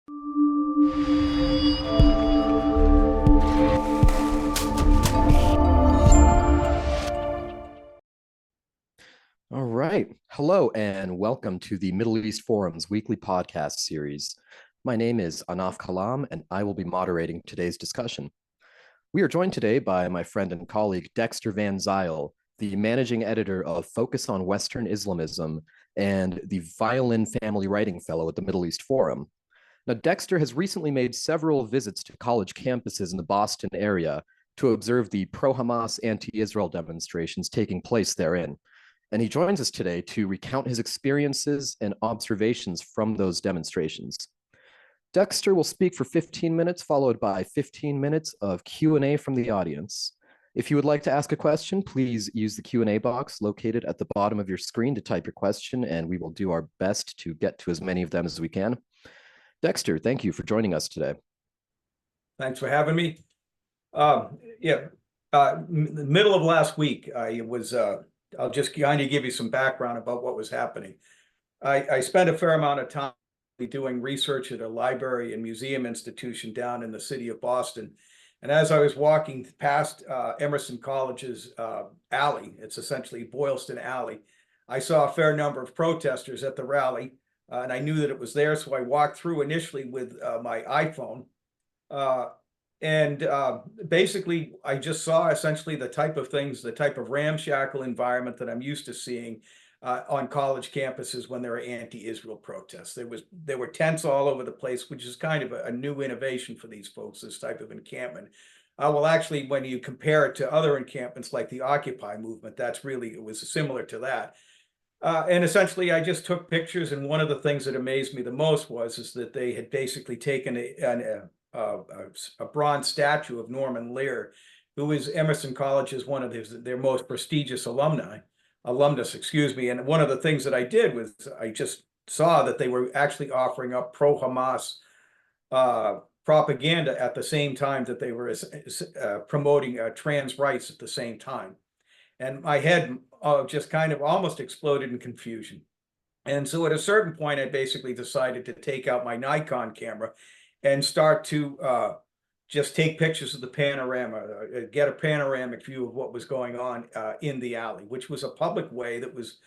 All right. Hello, and welcome to the Middle East Forum's weekly podcast series. My name is Anaf Kalam, and I will be moderating today's discussion. We are joined today by my friend and colleague, Dexter Van Zile, the managing editor of Focus on Western Islamism and the Violin Family Writing Fellow at the Middle East Forum. Now, Dexter has recently made several visits to college campuses in the Boston area to observe the pro-Hamas anti-Israel demonstrations taking place therein. And he joins us today to recount his experiences and observations from those demonstrations. Dexter will speak for 15 minutes, followed by 15 minutes of Q&A from the audience. If you would like to ask a question, please use the Q&A box located at the bottom of your screen to type your question, and we will do our best to get to as many of them as we can. Dexter, thank you for joining us today. Thanks for having me. Middle of last week, I'll just kind of give you some background about what was happening. I spent a fair amount of time doing research at a library and museum institution down in the city of Boston. And as I was walking past Emerson College's alley, it's essentially Boylston Alley, I saw a fair number of protesters at the rally, and I knew that it was there. So I walked through initially with my iPhone. Basically, I just saw essentially the type of things, the type of ramshackle environment that I'm used to seeing on college campuses when there are anti-Israel protests. There were tents all over the place, which is kind of a new innovation for these folks, this type of encampment. Well, actually, when you compare it to other encampments like the Occupy movement, it was similar to that. And essentially, I just took pictures, and one of the things that amazed me the most is that they had basically taken a bronze statue of Norman Lear, who is Emerson College's one of their most prestigious alumnus. And one of the things that I did was I just saw that they were actually offering up pro-Hamas propaganda at the same time that they were promoting trans rights at the same time. And my head just kind of almost exploded in confusion. And so at a certain point, I basically decided to take out my Nikon camera and start to just take pictures of the panorama, get a panoramic view of what was going on in the alley, which was a public way that was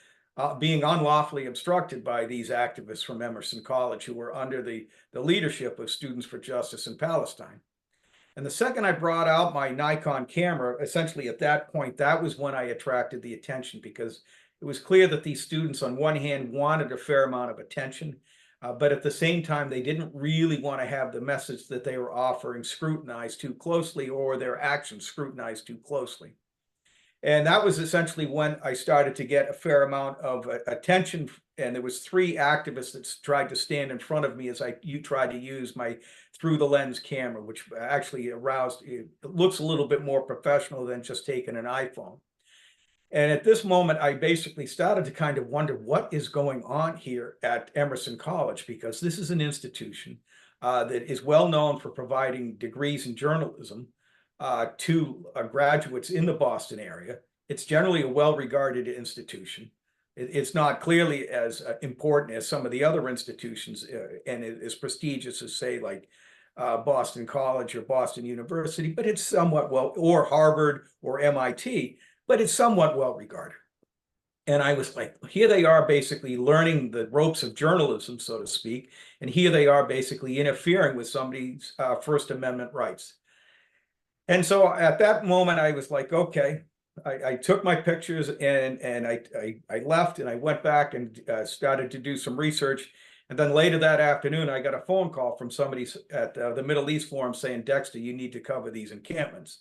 being unlawfully obstructed by these activists from Emerson College who were under the leadership of Students for Justice in Palestine. And the second I brought out my Nikon camera, essentially at that point, that was when I attracted the attention, because it was clear that these students, on one hand, wanted a fair amount of attention, but at the same time, they didn't really want to have the message that they were offering scrutinized too closely, or their actions scrutinized too closely. And that was essentially when I started to get a fair amount of attention. And there was three activists that tried to stand in front of me as you tried to use my through the lens camera, which actually it looks a little bit more professional than just taking an iPhone. And at this moment, I basically started to kind of wonder what is going on here at Emerson College, because this is an institution that is well known for providing degrees in journalism to graduates in the Boston area. It's generally a well-regarded institution. It's not clearly as important as some of the other institutions and as prestigious as, say, like Boston College or Boston University, but it's somewhat or Harvard or MIT, but it's somewhat well-regarded. And I was like, here they are basically learning the ropes of journalism, so to speak, and here they are basically interfering with somebody's First Amendment rights. And so at that moment, I was like, okay, I took my pictures and I left, and I went back and started to do some research. And then later that afternoon, I got a phone call from somebody at the Middle East Forum saying, Dexter, you need to cover these encampments.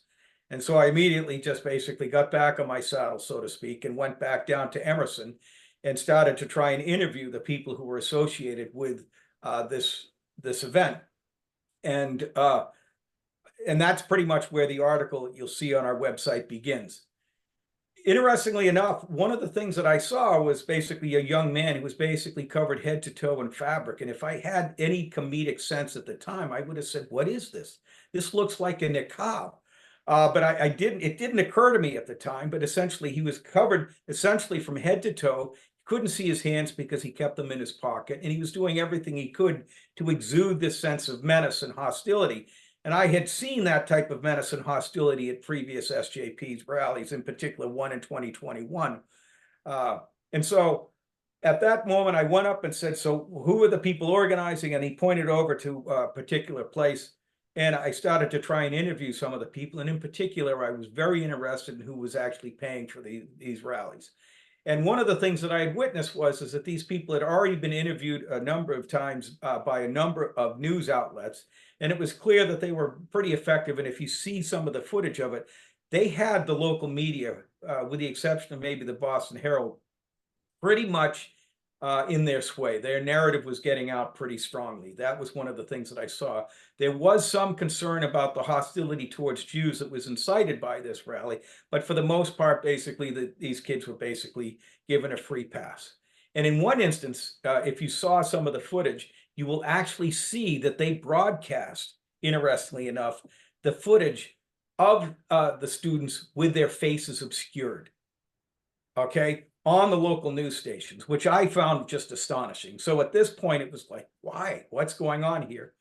And so I immediately just basically got back on my saddle, so to speak, and went back down to Emerson and started to try and interview the people who were associated with this event. And that's pretty much where the article you'll see on our website begins. Interestingly enough, one of the things that I saw was basically a young man who was basically covered head to toe in fabric. And if I had any comedic sense at the time, I would have said, what is this? This looks like a niqab. But it didn't occur to me at the time, but essentially he was covered essentially from head to toe. couldn't see his hands because he kept them in his pocket, and he was doing everything he could to exude this sense of menace and hostility. And I had seen that type of menace and hostility at previous SJP's rallies, in particular one in 2021. And so at that moment, I went up and said, so who are the people organizing? And he pointed over to a particular place. And I started to try and interview some of the people. And in particular, I was very interested in who was actually paying for these rallies. And one of the things that I had witnessed is that these people had already been interviewed a number of times by a number of news outlets. And it was clear that they were pretty effective. And if you see some of the footage of it, they had the local media, with the exception of maybe the Boston Herald, pretty much in their sway. Their narrative was getting out pretty strongly. That was one of the things that I saw. There was some concern about the hostility towards Jews that was incited by this rally, but for the most part, basically, these kids were basically given a free pass. And in one instance, if you saw some of the footage, you will actually see that they broadcast, interestingly enough, the footage of the students with their faces obscured. Okay, on the local news stations, which I found just astonishing. So at this point, it was like, why? What's going on here?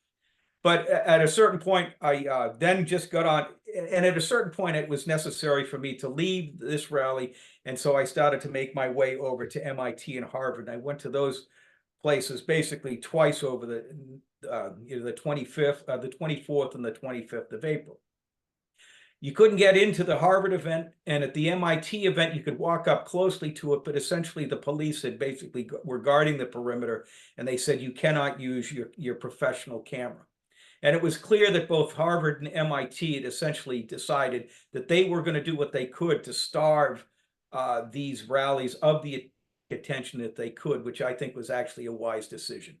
But at a certain point, I then just got on, and at a certain point, it was necessary for me to leave this rally. And so I started to make my way over to MIT and Harvard. And I went to those places basically twice over the 25th, the 24th and the 25th of April. You couldn't get into the Harvard event, and at the MIT event, you could walk up closely to it, but essentially the police had basically were guarding the perimeter, and they said you cannot use your professional camera. And it was clear that both Harvard and MIT had essentially decided that they were going to do what they could to starve these rallies of the attention that they could, which I think was actually a wise decision.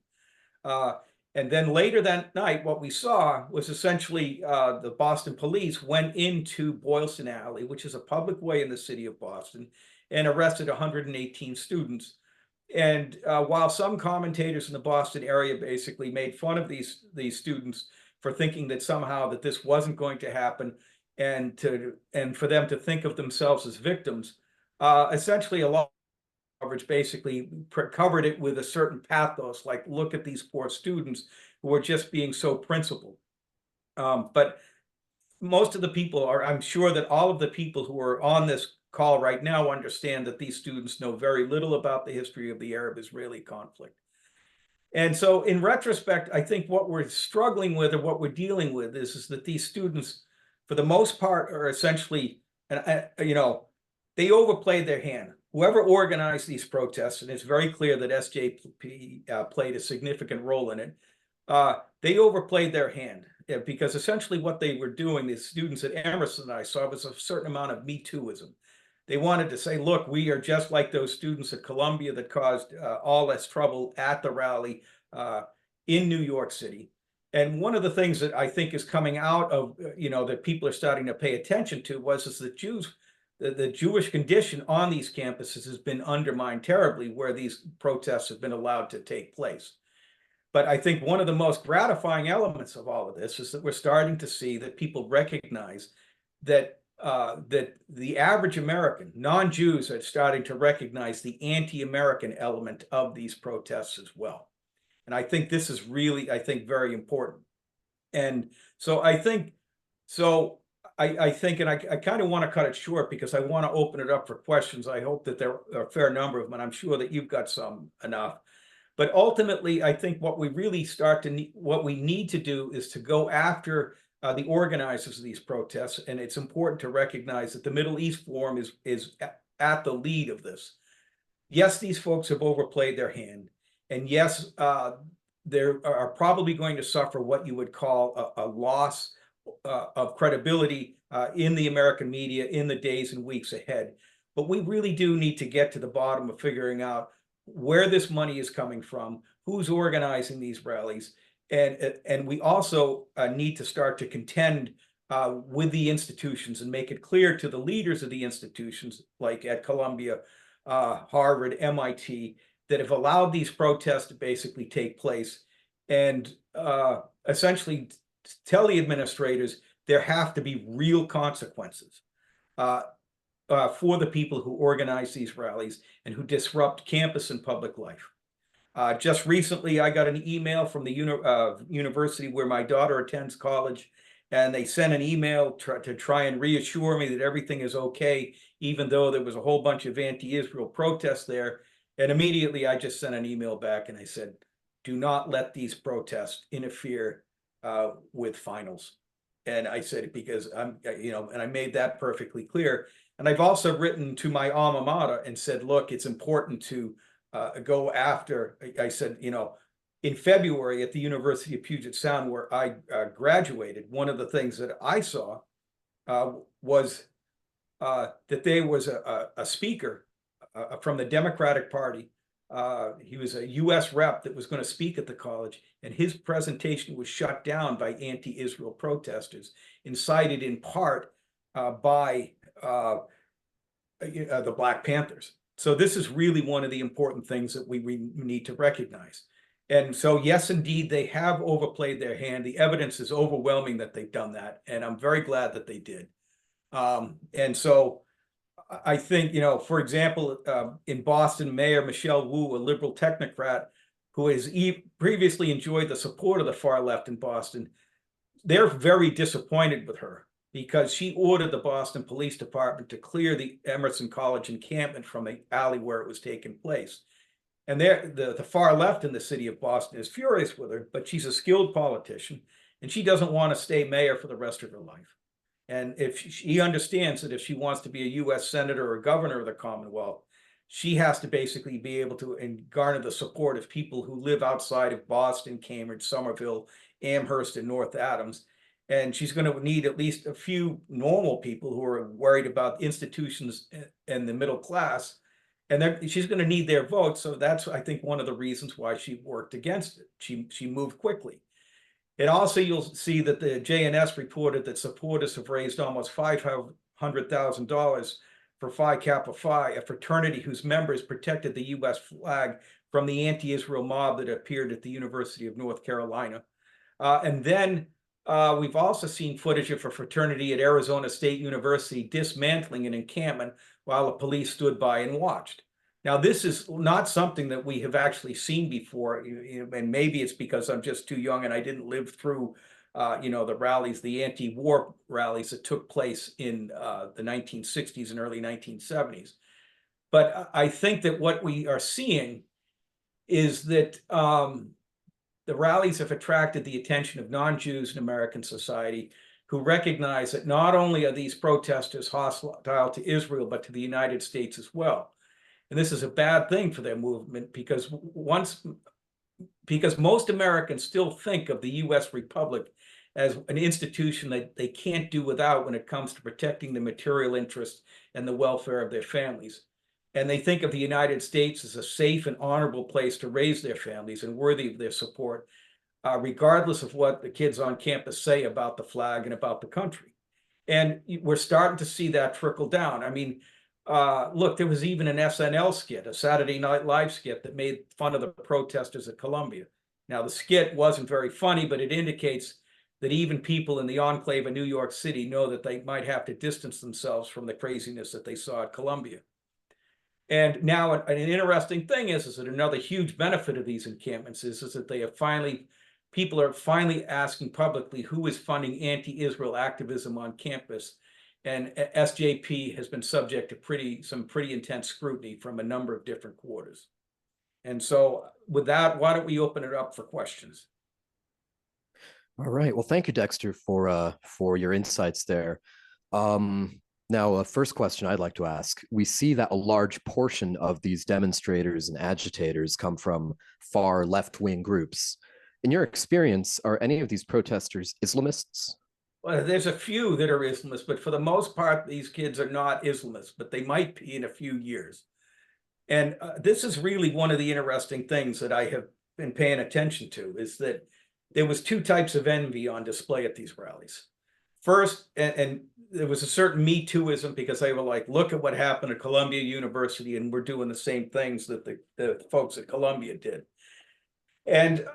And then later that night, what we saw was essentially the Boston police went into Boylston Alley, which is a public way in the city of Boston, and arrested 118 students. And while some commentators in the Boston area basically made fun of these students for thinking that somehow that this wasn't going to happen, and for them to think of themselves as victims, essentially a lot coverage basically covered it with a certain pathos, like, look at these poor students who are just being so principled. But most of the people I'm sure that all of the people who are on this call right now understand that these students know very little about the history of the Arab-Israeli conflict. And so in retrospect, I think what we're struggling with, or what we're dealing with, is that these students, for the most part, are essentially, they overplayed their hand. Whoever organized these protests, and it's very clear that SJP played a significant role in it, they overplayed their hand, because essentially what they were doing, the students at Emerson I saw, was a certain amount of Me Tooism. They wanted to say, look, we are just like those students at Columbia that caused all this trouble at the rally in New York City. And one of the things that I think is coming out of, that people are starting to pay attention to is that the Jewish condition on these campuses has been undermined terribly, where these protests have been allowed to take place. But I think one of the most gratifying elements of all of this is that we're starting to see that people recognize that that the average American, non-Jews, are starting to recognize the anti-American element of these protests as well. And I think this is really, very important. And so I think, and I kind of want to cut it short because I want to open it up for questions. I hope that there are a fair number of them, and I'm sure that you've got some enough. But ultimately, I think what we really what we need to do is to go after the organizers of these protests. And it's important to recognize that the Middle East Forum is at the lead of this. Yes, these folks have overplayed their hand. And yes, they are probably going to suffer what you would call a loss of credibility in the American media in the days and weeks ahead. But we really do need to get to the bottom of figuring out where this money is coming from, who's organizing these rallies, and we also need to start to contend with the institutions and make it clear to the leaders of the institutions, like at Columbia, Harvard, MIT, that have allowed these protests to basically take place, and essentially tell the administrators there have to be real consequences. for the people who organize these rallies and who disrupt campus and public life. Just recently, I got an email from the university where my daughter attends college, and they sent an email to try and reassure me that everything is okay, even though there was a whole bunch of anti-Israel protests there. And immediately I just sent an email back and I said, do not let these protests interfere with finals. And I said, because and I made that perfectly clear. And I've also written to my alma mater and said, look, it's important to go after. I said, in February at the University of Puget Sound, where I graduated, one of the things that I saw was that there was a speaker from the Democratic Party. He was a U.S. rep that was going to speak at the college, and his presentation was shut down by anti-Israel protesters, incited in part by the Black Panthers. So this is really one of the important things that we need to recognize. And so, yes, indeed, they have overplayed their hand. The evidence is overwhelming that they've done that, and I'm very glad that they did. And so I think, for example, in Boston, Mayor Michelle Wu, a liberal technocrat who has previously enjoyed the support of the far left in Boston, they're very disappointed with her because she ordered the Boston Police Department to clear the Emerson College encampment from the alley where it was taking place. And the far left in the city of Boston is furious with her, but she's a skilled politician, and she doesn't want to stay mayor for the rest of her life. And if she understands that if she wants to be a U.S. senator or governor of the Commonwealth, she has to basically be able to garner the support of people who live outside of Boston, Cambridge, Somerville, Amherst, and North Adams. And she's going to need at least a few normal people who are worried about institutions and the middle class. And she's going to need their votes. So that's, I think, one of the reasons why she worked against it. She moved quickly. And also, you'll see that the JNS reported that supporters have raised almost $500,000 for Phi Kappa Phi, a fraternity whose members protected the U.S. flag from the anti-Israel mob that appeared at the University of North Carolina. And then we've also seen footage of a fraternity at Arizona State University dismantling an encampment while the police stood by and watched. Now, this is not something that we have actually seen before, and maybe it's because I'm just too young and I didn't live through, the rallies, the anti-war rallies that took place in the 1960s and early 1970s. But I think that what we are seeing is that the rallies have attracted the attention of non-Jews in American society who recognize that not only are these protesters hostile to Israel, but to the United States as well. And this is a bad thing for their movement because most Americans still think of the U.S. Republic as an institution that they can't do without when it comes to protecting the material interests and the welfare of their families. And they think of the United States as a safe and honorable place to raise their families and worthy of their support, regardless of what the kids on campus say about the flag and about the country. And we're starting to see that trickle down. I mean, look, there was even an SNL skit, a Saturday Night Live skit that made fun of the protesters at Columbia. Now, the skit wasn't very funny, but it indicates that even people in the enclave of New York City know that they might have to distance themselves from the craziness that they saw at Columbia. And now an interesting thing is that another huge benefit of these encampments is that they have people are finally asking publicly who is funding anti-Israel activism on campus. And SJP has been subject to some pretty intense scrutiny from a number of different quarters. And so with that, why don't we open it up for questions? All right. Well, thank you, Dexter, for your insights there. Now, first question I'd like to ask. We see that a large portion of these demonstrators and agitators come from far left-wing groups. In your experience, are any of these protesters Islamists? Well, there's a few that are Islamists, but for the most part, these kids are not Islamists, but they might be in a few years. And this is really one of the interesting things that I have been paying attention to, is that there was two types of envy on display at these rallies. First, and there was a certain Me Tooism because they were like, look at what happened at Columbia University, and we're doing the same things that the folks at Columbia did. And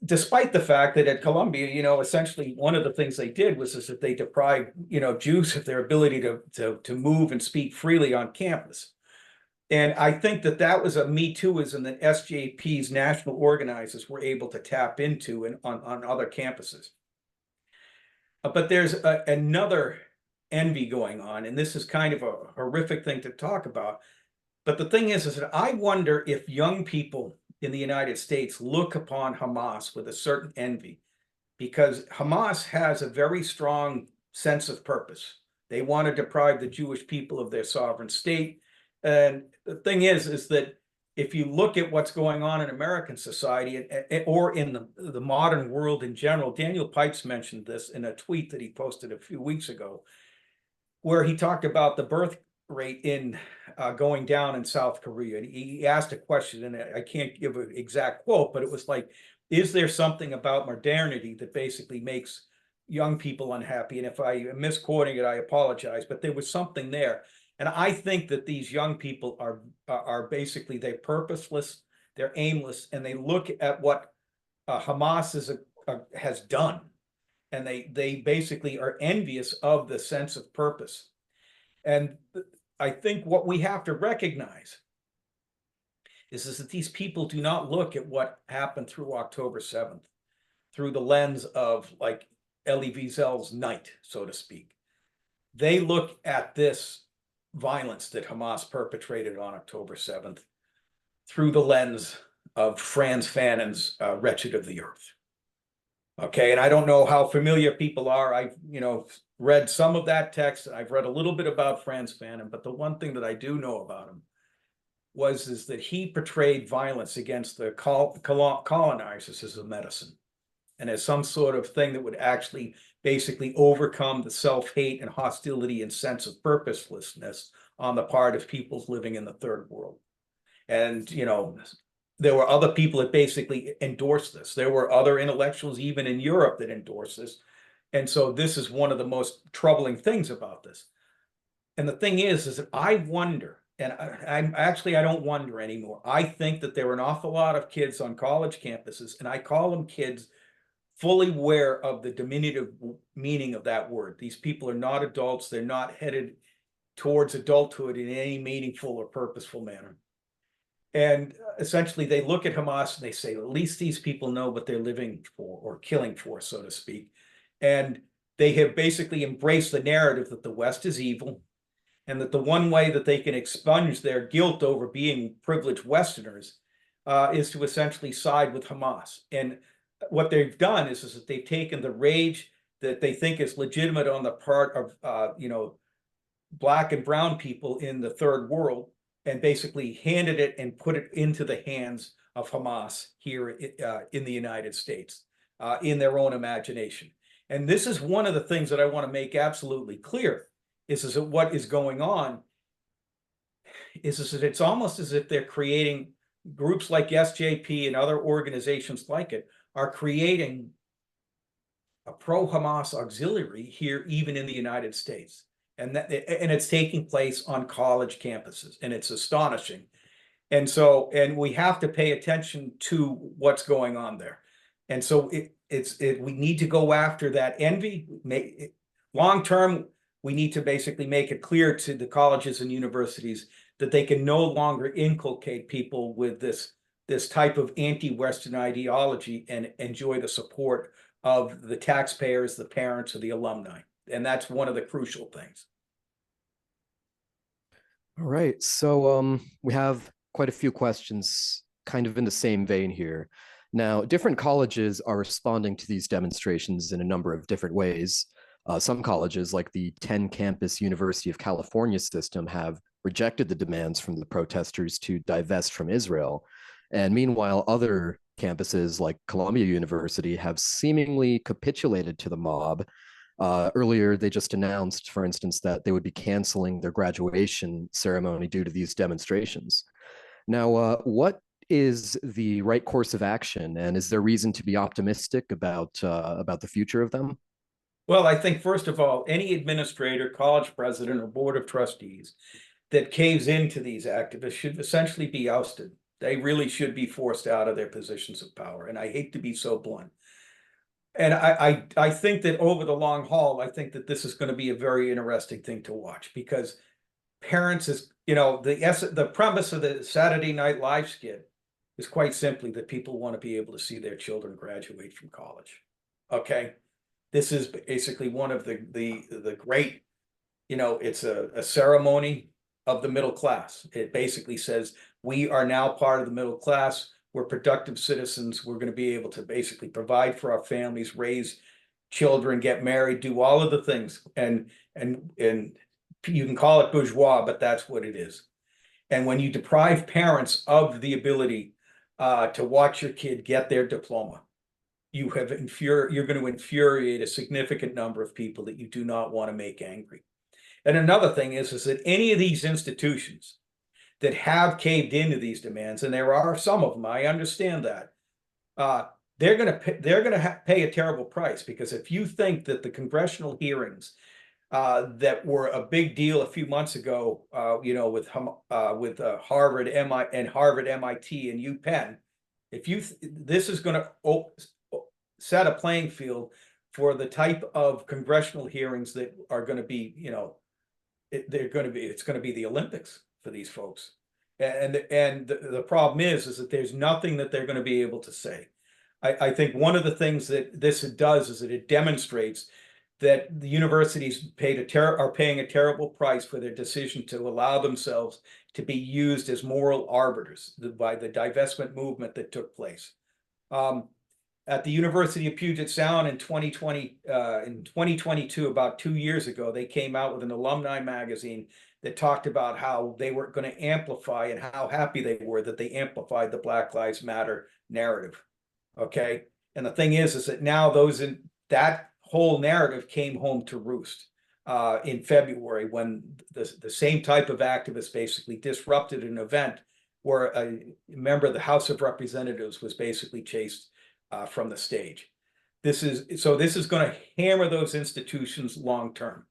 despite the fact that at Columbia, essentially one of the things they did was is that they deprived, Jews of their ability to move and speak freely on campus. And I think that that was a Me Tooism that SJP's national organizers were able to tap into on other campuses. But there's another envy going on, and this is kind of a horrific thing to talk about. But the thing is that I wonder if young people in the United States look upon Hamas with a certain envy, because Hamas has a very strong sense of purpose. They want to deprive the Jewish people of their sovereign state. And the thing is that if you look at what's going on in American society or in the modern world in general, Daniel Pipes mentioned this in a tweet that he posted a few weeks ago, where he talked about the birth rate in going down in South Korea. And he asked a question, and I can't give an exact quote, but it was like, is there something about modernity that basically makes young people unhappy? And if I am misquoting it, I apologize, but there was something there. And I think that these young people are basically, they're purposeless, they're aimless, and they look at what Hamas has done, and they basically are envious of the sense of purpose. And I think what we have to recognize is that these people do not look at what happened through October 7th through the lens of like Elie Wiesel's night, so to speak. They look at this violence that Hamas perpetrated on October 7th through the lens of Frantz Fanon's Wretched of the Earth. Okay, and I don't know how familiar people are. I've, read some of that text. I've read a little bit about Frantz Fanon, but the one thing that I do know about him is that he portrayed violence against the colonizers as a medicine and as some sort of thing that would actually basically overcome the self-hate and hostility and sense of purposelessness on the part of peoples living in the third world. And, there were other people that basically endorsed this. There were other intellectuals, even in Europe, that endorsed this. And so this is one of the most troubling things about this. And the thing is that I wonder, and I don't wonder anymore. I think that there are an awful lot of kids on college campuses, and I call them kids fully aware of the diminutive meaning of that word. These people are not adults. They're not headed towards adulthood in any meaningful or purposeful manner. And essentially, they look at Hamas and they say, at least these people know what they're living for or killing for, so to speak. And they have basically embraced the narrative that the West is evil, and that the one way that they can expunge their guilt over being privileged Westerners is to essentially side with Hamas. And what they've done is that they've taken the rage that they think is legitimate on the part of, Black and brown people in the third world, and basically handed it and put it into the hands of Hamas here in the United States, in their own imagination. And this is one of the things that I want to make absolutely clear, is that what is going on is that it's almost as if they're creating groups like SJP and other organizations like it are creating a pro-Hamas auxiliary here, even in the United States. And it's taking place on college campuses, and it's astonishing. And we have to pay attention to what's going on there. And so we need to go after that envy. Long term, we need to basically make it clear to the colleges and universities that they can no longer inculcate people with this type of anti-Western ideology and enjoy the support of the taxpayers, the parents, or the alumni. And that's one of the crucial things. All right, so we have quite a few questions kind of in the same vein here. Now, different colleges are responding to these demonstrations in a number of different ways. Some colleges, like the 10-campus University of California system, have rejected the demands from the protesters to divest from Israel. And meanwhile, other campuses like Columbia University have seemingly capitulated to the mob. Earlier, they just announced, for instance, that they would be canceling their graduation ceremony due to these demonstrations. Now, what is the right course of action, and is there reason to be optimistic about the future of them? Well, I think, first of all, any administrator, college president, or board of trustees that caves into these activists should essentially be ousted. They really should be forced out of their positions of power. And I hate to be so blunt. And I think that over the long haul, I think that this is going to be a very interesting thing to watch, because parents is, the premise of the Saturday Night Live skit is quite simply that people want to be able to see their children graduate from college. Okay. This is basically one of the great, it's a ceremony of the middle class. It basically says we are now part of the middle class. We're productive citizens. We're going to be able to basically provide for our families, raise children, get married, do all of the things. And you can call it bourgeois, but that's what it is. And when you deprive parents of the ability to watch your kid get their diploma, you're going to infuriate a significant number of people that you do not want to make angry. And another thing is that any of these institutions that have caved into these demands, and there are some of them, I understand that, they're going to pay a terrible price, because if you think that the congressional hearings that were a big deal a few months ago, with Harvard, MIT, and UPenn, this is going to set a playing field for the type of congressional hearings that are going to be, it's going to be the Olympics for these folks. And the problem is that there's nothing that they're going to be able to say. I think one of the things that this does is that it demonstrates that the universities are paying a terrible price for their decision to allow themselves to be used as moral arbiters by the divestment movement that took place. At the University of Puget Sound in 2022, about 2 years ago, they came out with an alumni magazine that talked about how they were going to amplify, and how happy they were that they amplified the Black Lives Matter narrative. Okay. And the thing is that now that whole narrative came home to roost in February, when the same type of activists basically disrupted an event where a member of the House of Representatives was basically chased from the stage. This is going to hammer those institutions long term.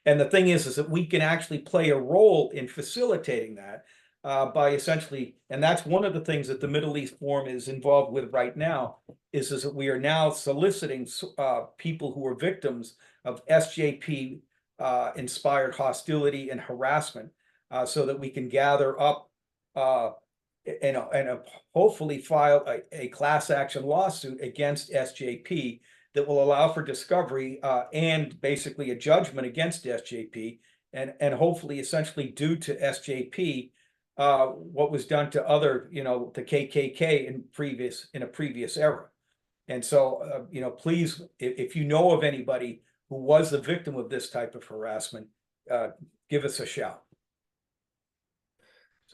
And the thing is that we can actually play a role in facilitating that by essentially, and that's one of the things that the Middle East Forum is involved with right now, is that we are now soliciting people who are victims of SJP inspired hostility and harassment, so that we can gather up and hopefully file a class action lawsuit against SJP that will allow for discovery and basically a judgment against SJP, and hopefully essentially do to SJP what was done to other, the KKK in a previous era. And so, please, if you know of anybody who was the victim of this type of harassment, give us a shout.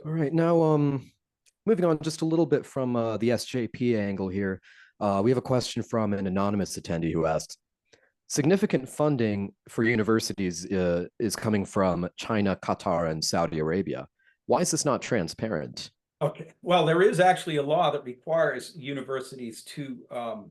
All right, now moving on just a little bit from the SJP angle here, we have a question from an anonymous attendee who asks, significant funding for universities is coming from China, Qatar, and Saudi Arabia. Why is this not transparent? Okay, well, there is actually a law that requires universities to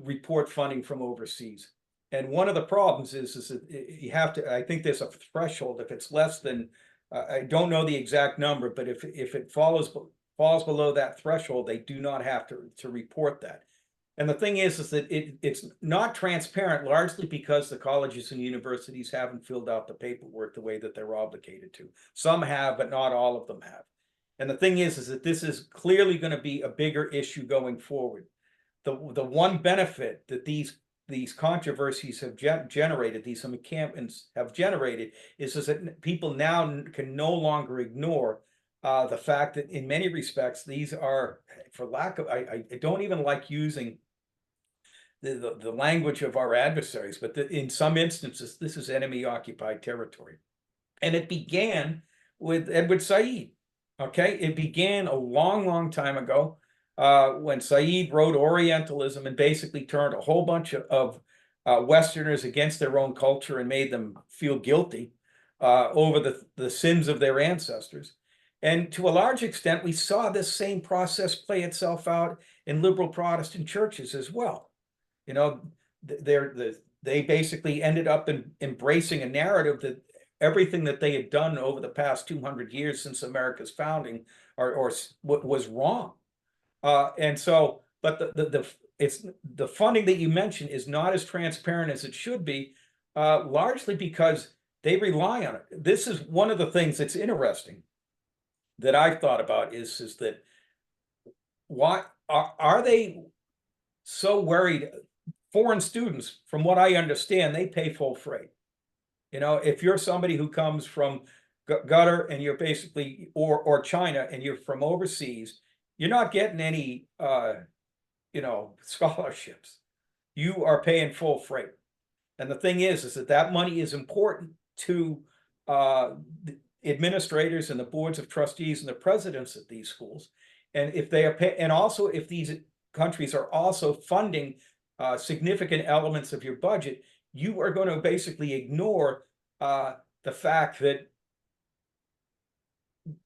report funding from overseas. And one of the problems is that you have to, I think there's a threshold. If it's less than, I don't know the exact number, but if it falls below that threshold, they do not have to report that. And the thing is that it's not transparent, largely because the colleges and universities haven't filled out the paperwork the way that they're obligated to. Some have, but not all of them have. And the thing is that this is clearly going to be a bigger issue going forward. The one benefit that these controversies have generated, these encampments have generated, is that people now can no longer ignore the fact that in many respects, these are, for lack of, I don't even like using the language of our adversaries, but in some instances, this is enemy occupied territory. And it began with Edward Said. Okay, it began a long time ago when Said wrote Orientalism and basically turned a whole bunch of Westerners against their own culture and made them feel guilty over the sins of their ancestors. And to a large extent, we saw this same process play itself out in liberal Protestant churches as well. They basically ended up embracing a narrative that everything that they had done over the past 200 years since America's founding was wrong. And so, but the funding that you mentioned is not as transparent as it should be, largely because they rely on it. This is one of the things that's interesting that I've thought about is that why are they so worried? Foreign students, from what I understand, they pay full freight. You know, if you're somebody who comes from gutter and you're basically, or China, and you're from overseas, you're not getting any, you know, scholarships. You are paying full freight. And the thing is that money is important to the administrators and the boards of trustees and the presidents at these schools. And if they are and also if these countries are also funding significant elements of your budget, you are going to basically ignore the fact that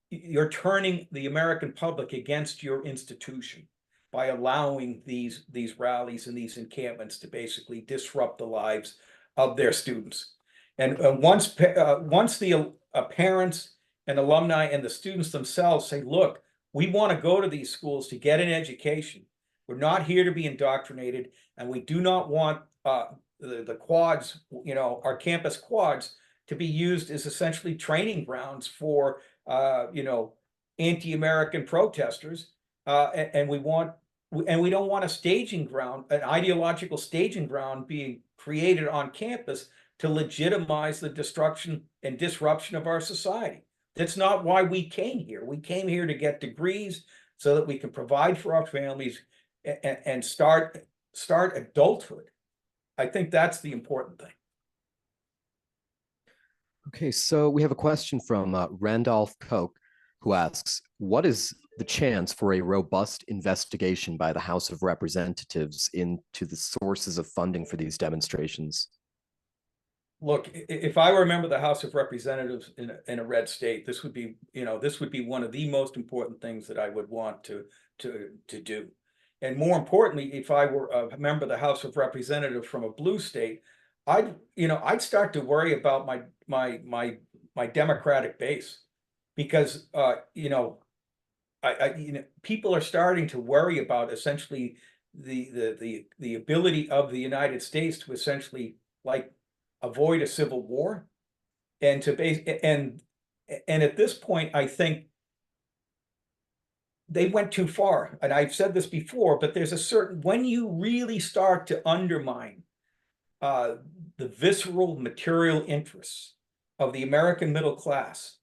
you're turning the American public against your institution by allowing these rallies and these encampments to basically disrupt the lives of their students. And once the parents and alumni and the students themselves say, look, we want to go to these schools to get an education. We're not here to be indoctrinated, and we do not want the quads, you know, our campus quads, to be used as essentially training grounds for you know, anti-American protesters, and we don't want a staging ground, an ideological staging ground being created on campus to legitimize the destruction and disruption of our society. That's not why we came here. We came here to get degrees so that we can provide for our families and start adulthood. I think that's the important thing. Okay, so we have a question from Randolph Koch, who asks, what is the chance for a robust investigation by the House of Representatives into the sources of funding for these demonstrations? Look, if I were a member of the House of Representatives in a red state, this would be, you know, this would be one of the most important things that I would want to do. And more importantly, if I were a member of the House of Representatives from a blue state, I'd start to worry about my Democratic base, because you know, people are starting to worry about essentially the ability of the United States to essentially like avoid a civil war, and to and at this point, I think they went too far. And I've said this before, but there's a certain, when you really start to undermine the visceral material interests of the American middle class,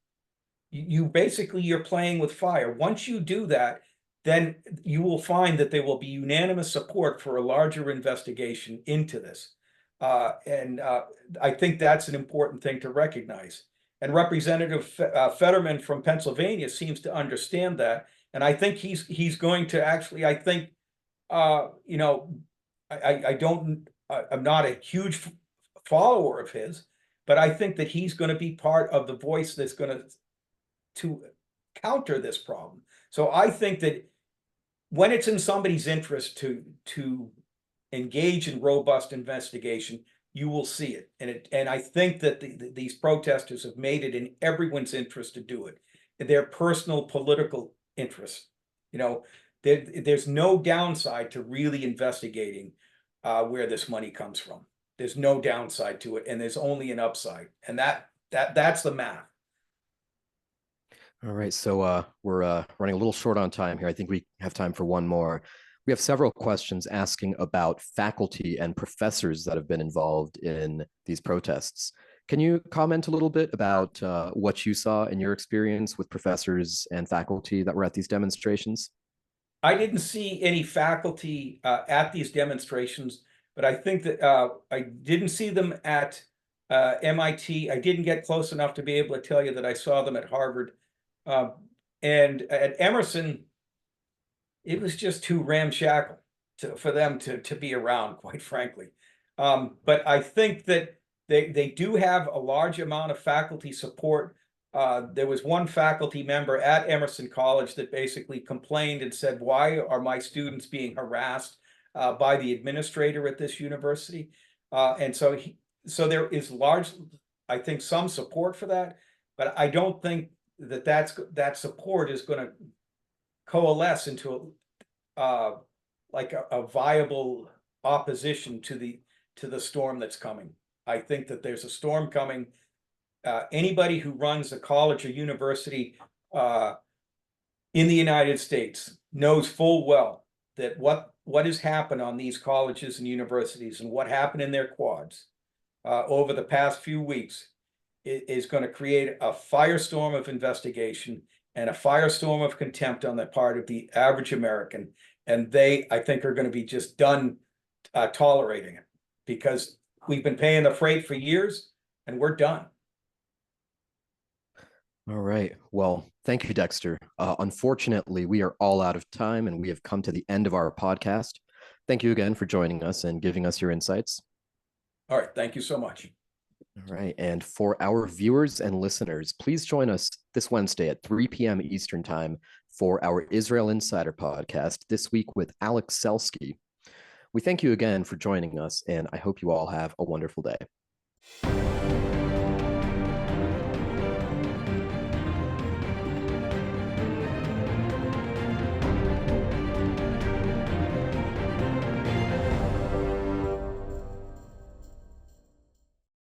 you basically, you're playing with fire. Once you do that, then you will find that there will be unanimous support for a larger investigation into this. I think that's an important thing to recognize. And Representative Fetterman from Pennsylvania seems to understand that. And I think he's going to actually, I think, you know, I'm not a huge follower of his, but I think that he's going to be part of the voice that's going to counter this problem. So I think that when it's in somebody's interest to engage in robust investigation, you will see it. And I think that these protesters have made it in everyone's interest to do it, their personal political interest. You know, there's no downside to really investigating where this money comes from. There's no downside to it, and there's only an upside, and that's the math. All right, so we're running a little short on time here. I think we have time for one more. We have several questions asking about faculty and professors that have been involved in these protests. Can you comment a little bit about what you saw in your experience with professors and faculty that were at these demonstrations? I didn't see any faculty at these demonstrations, but I think that I didn't see them at MIT. I didn't get close enough to be able to tell you that I saw them at Harvard. And at Emerson, it was just too ramshackle for them to be around, quite frankly. But I think that they do have a large amount of faculty support. There was one faculty member at Emerson College that basically complained and said, why are my students being harassed by the administrator at this university? And so there is I think, some support for that, but I don't think that support is going to coalesce into like a viable opposition to the storm that's coming. I think that there's a storm coming. Anybody who runs a college or university in the United States knows full well that what has happened on these colleges and universities and what happened in their quads over the past few weeks is going to create a firestorm of investigation and a firestorm of contempt on the part of the average American. And they, I think, are going to be just done tolerating it, because we've been paying the freight for years and we're done. All right. Well, thank you, Dexter. Unfortunately, we are all out of time and we have come to the end of our podcast. Thank you again for joining us and giving us your insights. All right. Thank you so much. All right. And for our viewers and listeners, please join us this Wednesday at 3 p.m. Eastern Time for our Israel Insider podcast this week with Alex Selsky. We thank you again for joining us, and I hope you all have a wonderful day.